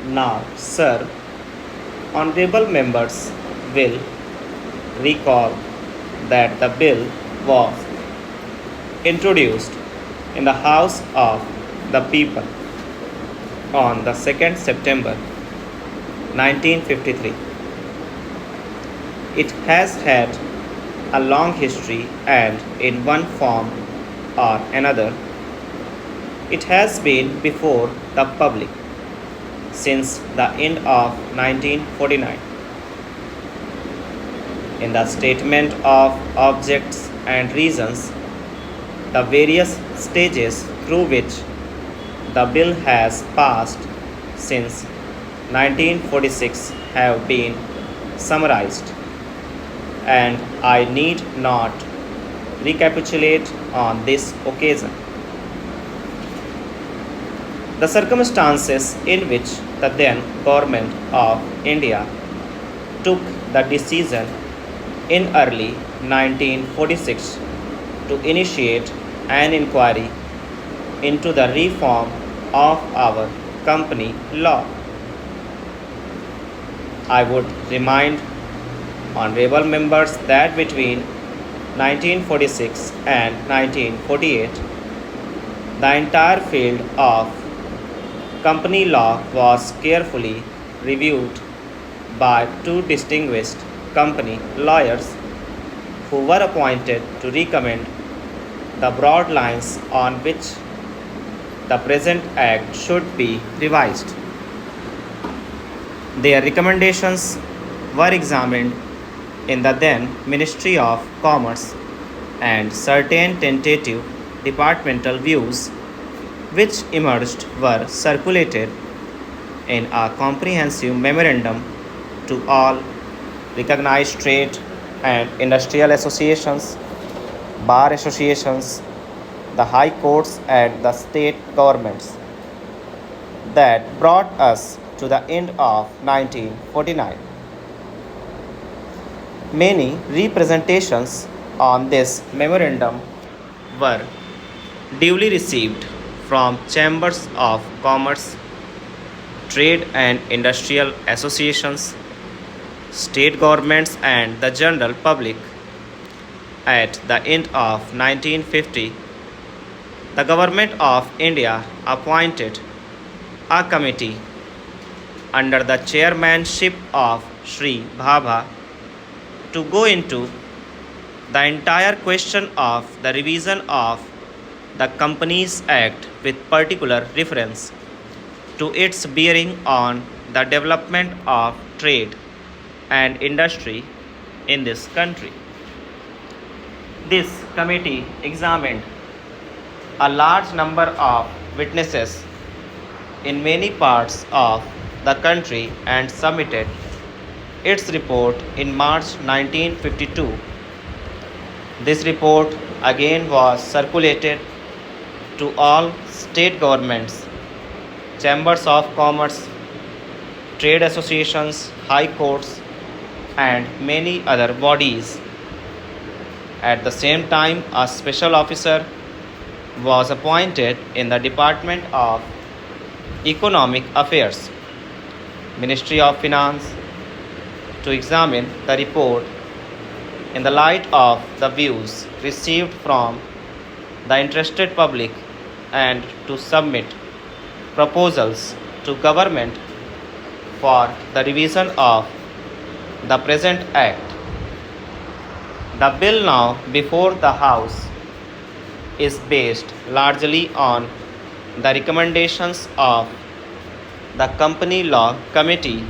Now, sir, honorable members will recall that the bill was introduced in the House of the People on the 2nd September 1953. It has had a long history and in one form or another it has been before the public since the end of 1949. In the statement of objects and reasons, the various stages through which the bill has passed since 1946 have been summarized, and I need not recapitulate on this occasion. The circumstances in which the then government of India took the decision in early 1946 to initiate an inquiry into the reform of our company law. I would remind honorable members that between 1946 and 1948, the entire field of company law was carefully reviewed by two distinguished company lawyers who were appointed to recommend the broad lines on which the present act should be revised. Their recommendations were examined in the then Ministry of Commerce, and certain tentative departmental views which emerged were circulated in a comprehensive memorandum to all recognized trade and industrial associations, bar associations, the high courts, and the state governments that brought us to the end of 1949. Many representations on this memorandum were duly received from chambers of commerce, trade and industrial associations, state governments, and the general public. At the end of 1950, the Government of India appointed a committee under the chairmanship of Sri Bhabha to go into the entire question of the revision of the Companies Act with particular reference to its bearing on the development of trade and industry in this country. This committee examined a large number of witnesses in many parts of the country and submitted its report in March 1952. This report again was circulated to all state governments, chambers of commerce, trade associations, high courts, and many other bodies. At the same time, a special officer was appointed in the Department of Economic Affairs, Ministry of Finance, to examine the report in the light of the views received from the interested public and to submit proposals to government for the revision of the present act. The bill now before the House is based largely on the recommendations of the Company Law Committee